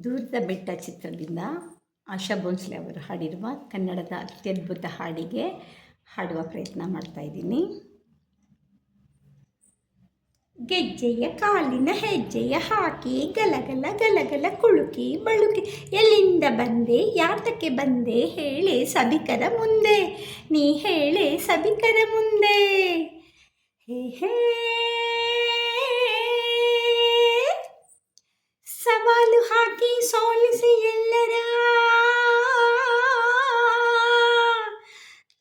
ದೂರದ ಬೆಟ್ಟ ಚಿತ್ರದಿಂದ ಆಶಾ ಭೋಂಸ್ಲೆ ಅವರು ಹಾಡಿರುವ ಕನ್ನಡದ ಅತ್ಯದ್ಭುತ ಹಾಡಿಗೆ ಹಾಡುವ ಪ್ರಯತ್ನ ಮಾಡ್ತಾ ಇದ್ದೀನಿ. ಗೆಜ್ಜೆಯ ಕಾಲಿನ ಹೆಜ್ಜೆಯ ಹಾಕಿ ಗಲಗಲ ಗಲಗಲ ಕುಳುಕಿ ಬಳುಕಿ, ಎಲ್ಲಿಂದ ಬಂದೆ ಯಾತಕ್ಕೆ ಬಂದೆ ಹೇಳೆ ಸಭಿಕರ ಮುಂದೆ, ನೀ ಹೇಳೆ ಸಭಿಕರ ಮುಂದೆ. ಹೇ ಹೇ ಸವಾಲು ಹಾಕಿ ಸೋಲಿಸಿ ಎಲ್ಲರ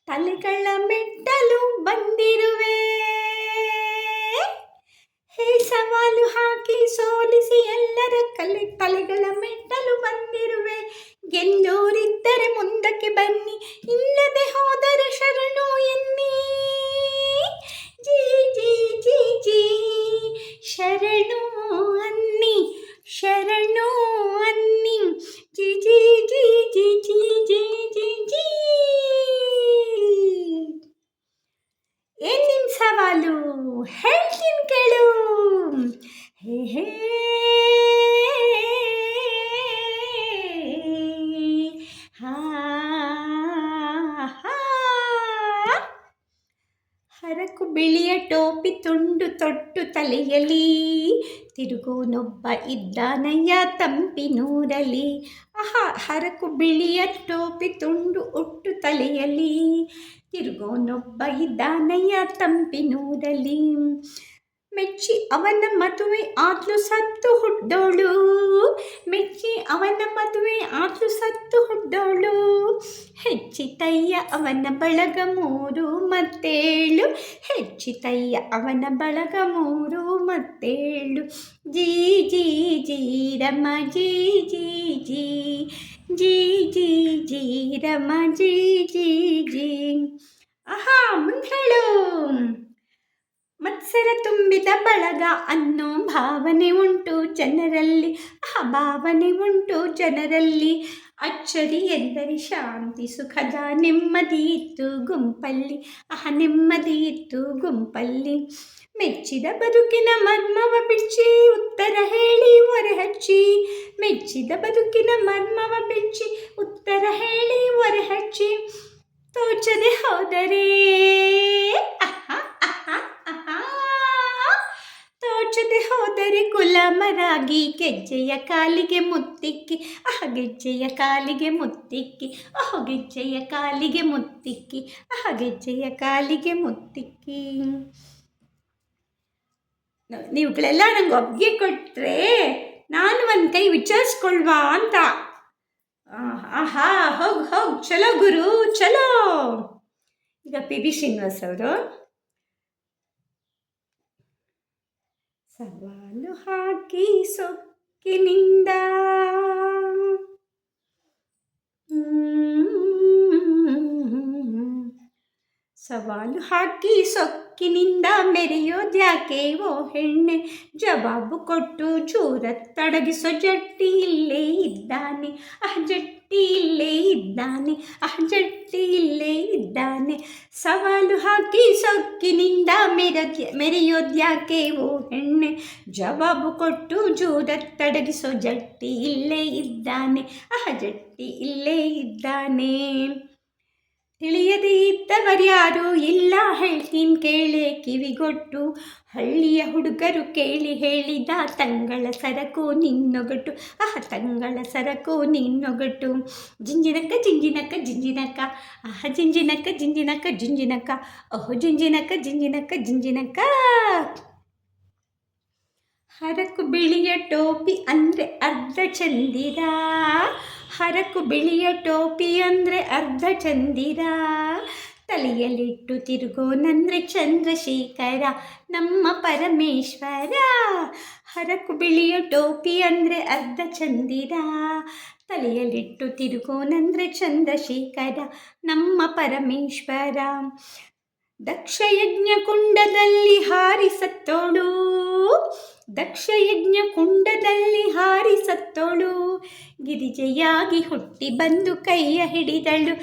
ತಲೆಗಳ ಮೆಟ್ಟಲು ಬಂದಿರುವೆ. ಹೇ ಸವಾಲು ಹಾಕಿ ಸೋಲಿಸಿ ಎಲ್ಲರ ತಲೆಗಳ ಮೆಟ್ಟಲು ಬಂದಿರುವೆ. ಗೆಲ್ಲೋರಿದ್ದರೆ ಮುಂದಕ್ಕೆ ಬನ್ನಿ, ಇಲ್ಲದೆ ಹೋದರೆ ಶರಣು ಎನ್ನಿ. ಜೀ ಜೀ ಜೀ ಜೀ ಶರಣು ಅನ್ನಿ, ಶರಣು ಅನ್ನಿ. G G G G G G G G. ಏನ್ ನಿನ್ ಸವಾಲು ಹೇಳ್ತೀನಿ ಕೇಳು. ಹೇ ಹೇ ಹಾ ಹರಕು ಬಿಳಿಯ ಟೋಪಿ ತುಂಡು ತೊಟ್ಟು ತಲೆಯಲಿ, ತಿರುಗೋನೊಬ್ಬ ಇದ್ದಾನಯ್ಯ ತಂಪಿನೂರಲಿ. ಹರಕು ಬಿಳಿಯ ಟೋಪಿ ತುಂಡು ಉಟ್ಟು ತಲೆಯಲಿ, ತಿರುಗೋನೊಬ್ಬ ಇದ್ದಾನಯ್ಯ ತಂಪಿನೂರಲಿ. ಮೆಚ್ಚಿ ಅವನ ಮದುವೆ ಆದ್ಲು ಸತ್ತು ಹುಡ್ಡೋಳು, ಮೆಚ್ಚಿ ಅವನ ಮದುವೆ ಆದ್ಲು ಸತ್ತು ಹುಡ್ಡೋಳು. ಹೆಚ್ಚಿತಯ್ಯ ಅವನ ಬಳಗ 3 ಮತ್ತೇಳು, ಹೆಚ್ಚಿತಯ್ಯ ಅವನ ಬಳಗ 3 ಮತ್ತೇಳು. ಜೀ ಜೀ ಜೀ ರಮ ಜೀ ಜೀ ಜೀ ಜೀ ಜೀ ಜೀ ರಮ ಜೀ ಜೀ ಜೀ. ಮುಂದೆ ಹೇಳು. ಮತ್ಸರ ತುಂಬಿದ ಬಳಗ ಅನ್ನೋ ಭಾವನೆ ಉಂಟು ಜನರಲ್ಲಿ, ಭಾವನೆ ಉಂಟು ಜನರಲ್ಲಿ. ಅಚ್ಚರಿ ಎಂದರೆ ಶಾಂತಿ ಸುಖದ ನೆಮ್ಮದಿ ಇತ್ತು ಗುಂಪಲ್ಲಿ, ನೆಮ್ಮದಿ ಇತ್ತು ಗುಂಪಲ್ಲಿ. ಮೆಚ್ಚಿದ ಬದುಕಿನ ಮರ್ಮವ ಬಿಚ್ಚಿ ಉತ್ತರ ಹೇಳಿ ಹೊರಹಚ್ಚಿ, ಮೆಚ್ಚಿದ ಬದುಕಿನ ಮರ್ಮವ ಬಿಚ್ಚಿ ಉತ್ತರ ಹೇಳಿ ಹೊರಹಚ್ಚಿ. ತೋಚದೆ ಹೋದರೆ ತೋಚದೆ ಹೋದರೆ ಗುಲಾಮರಾಗಿ, ಗೆಜ್ಜೆಯ ಕಾಲಿಗೆ ಮುತ್ತಿಕ್ಕಿ, ಗೆಜ್ಜೆಯ ಕಾಲಿಗೆ ಮುತ್ತಿಕ್ಕಿ, ಗೆಜ್ಜೆಯ ಕಾಲಿಗೆ ಮುತ್ತಿಕ್ಕಿ, ಗೆಜ್ಜೆಯ ಕಾಲಿಗೆ ಮುತ್ತಿಕ್ಕಿ. ನೀವುಗಳೆಲ್ಲ ನಂಗೆ ಒಪ್ಪಿಗೆ ಕೊಟ್ಟರೆ ನಾನು ಒಂದು ಕೈ ವಿಚಾರಿಸ್ಕೊಳ್ವಾ ಅಂತ. ಹೋಗ್ ಚಲೋ ಗುರು ಚಲೋ. ಈಗ PB ಶ್ರೀನಿವಾಸ್ ಅವರು. ಸವಾಲು ಹಾಕಿ ಸೊಕ್ಕಿನಿಂದ ಸವಾಲು ಹಾಕಿ ಸೊಕ್ಕಿನಿಂದ ಮೆರೆಯೋದ್ಯಾಕೆ ಓ ಹೆಣ್ಣೆ, ಜವಾಬು ಕೊಟ್ಟು ಜೂರ ತಡಗಿಸೋ ಜಟ್ಟಿ ಇಲ್ಲೇ ಇದ್ದಾನೆ, ಜಟ್ಟಿ ಇಲ್ಲೇ ಇದ್ದಾನೆ, ಜಟ್ಟಿ ಇಲ್ಲೇ ಇದ್ದಾನೆ. ಸವಾಲು ಹಾಕಿ ಸೊಕ್ಕಿನಿಂದ ಮೆರೆಯೋದ್ಯಾಕೆ ಓ ಹೆಣ್ಣೆ, ಜವಾಬು ಕೊಟ್ಟು ಜೂರ ತಡಗಿಸೋ ಜಟ್ಟಿ ಇಲ್ಲೇ ಇದ್ದಾನೆ, ಜಟ್ಟಿ ಇಲ್ಲೇ ಇದ್ದಾನೆ. ತಿಳಿಯದೇ ಇದ್ದವರ್ಯಾರೂ ಇಲ್ಲ ಹೇಳ್ತೀನಿ ಕೇಳೆ ಕಿವಿಗೊಟ್ಟು, ಹಳ್ಳಿಯ ಹುಡುಗರು ಕೇಳಿ ಹೇಳಿದ ತಂಗಳ ಸರಕು ನಿನ್ನೊಗಟು, ತಂಗಳ ಸರಕು ನಿನ್ನೊಗಟು. ಜಿಂಜಿನಕ್ಕ ಜಿಂಜಿನಕ್ಕ ಜಿಂಜಿನಕ್ಕ, ಜಿಂಜಿನಕ್ಕ ಜಿಂಜಿನಕ್ಕ ಜಿಂಜಿನಕ್ಕ, ಜಿಂಜಿನಕ್ಕ ಜಿಂಜಿನಕ್ಕ ಜಿಂಜಿನಕ್ಕ. ಹರಕು ಬಿಳಿಯ ಟೋಪಿ ಅಂದರೆ ಅರ್ಧ ಚಂದಿರ, ಹರಕು ಬಿಳಿಯ ಟೋಪಿ ಅಂದರೆ ಅರ್ಧ ಚಂದಿರ. ತಲೆಯಲ್ಲಿಟ್ಟು ತಿರುಗೋನಂದ್ರೆ ಚಂದ್ರಶೇಖರ ನಮ್ಮ ಪರಮೇಶ್ವರ. ಹರಕು ಬಿಳಿಯ ಟೋಪಿ ಅಂದರೆ ಅರ್ಧ ಚಂದಿರ, ತಲೆಯಲ್ಲಿಟ್ಟು ತಿರುಗೋನಂದ್ರೆ ಚಂದ್ರಶೇಖರ ನಮ್ಮ ಪರಮೇಶ್ವರ. ದಕ್ಷಯಜ್ಞ ಕುಂಡದಲ್ಲಿ ಹಾರಿ ಸತ್ತೋಳು, ದಕ್ಷಯಜ್ಞ ಕುಂಡದಲ್ಲಿ ಹಾರಿ ಸತ್ತೋಳು. ಗಿರಿಜೆಯಾಗಿ ಹುಟ್ಟಿ ಬಂದು ಕೈಯ ಹಿಡಿದಳು,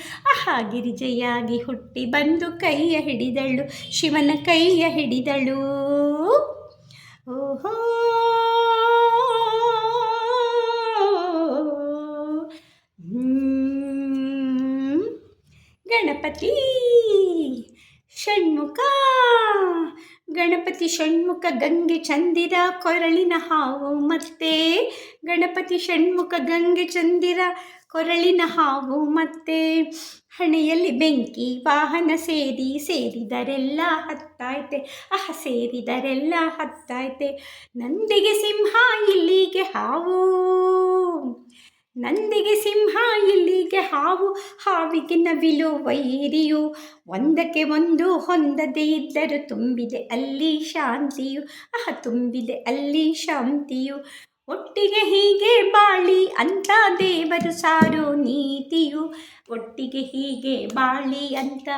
ಗಿರಿಜೆಯಾಗಿ ಹುಟ್ಟಿ ಬಂದು ಕೈಯ ಹಿಡಿದಳು, ಶಿವನ ಕೈಯ ಹಿಡಿದಳು. ಓಹೋ ಗಣಪತಿ ಷಣ್ಮುಖ ಗಣಪತಿ ಷಣ್ಮುಖ ಗಂಗೆ ಚಂದಿರ ಕೊರಳಿನ ಹಾವು ಮತ್ತೆ ಗಣಪತಿ ಷಣ್ಮುಖ ಗಂಗೆ ಚಂದಿರ ಕೊರಳಿನ ಹಾವು ಮತ್ತೆ ಹಣೆಯಲ್ಲಿ ಬೆಂಕಿ ವಾಹನ ಸೇರಿದರೆಲ್ಲ ಹತ್ತಾಯ್ತೆ ಸೇರಿದರೆಲ್ಲ ಹತ್ತಾಯ್ತೆ ನಂದಿಗೆ ಸಿಂಹ ಇಲ್ಲಿಗೆ ಹಾವು ನಂದಿಗೆ ಸಿಂಹ ಇಲ್ಲಿಗೆ ಹಾವು ಹಾವಿಗೆ ನವಿಲು ವೈರಿಯು ಒಂದಕ್ಕೆ ಒಂದು ಹೊಂದದೇ ಇದ್ದರೂ ತುಂಬಿದೆ ಅಲ್ಲಿ ಶಾಂತಿಯು ತುಂಬಿದೆ ಅಲ್ಲಿ ಶಾಂತಿಯು ಒಟ್ಟಿಗೆ ಹೀಗೆ ಬಾಳಿ ಅಂತ ದೇವರು ಸಾರೋ ನೀತಿಯು ಒಟ್ಟಿಗೆ ಹೀಗೆ ಬಾಳಿ ಅಂತ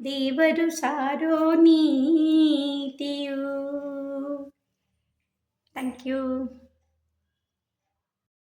ದೇವರು ಸಾರೋ ನೀತಿಯು. Thank you.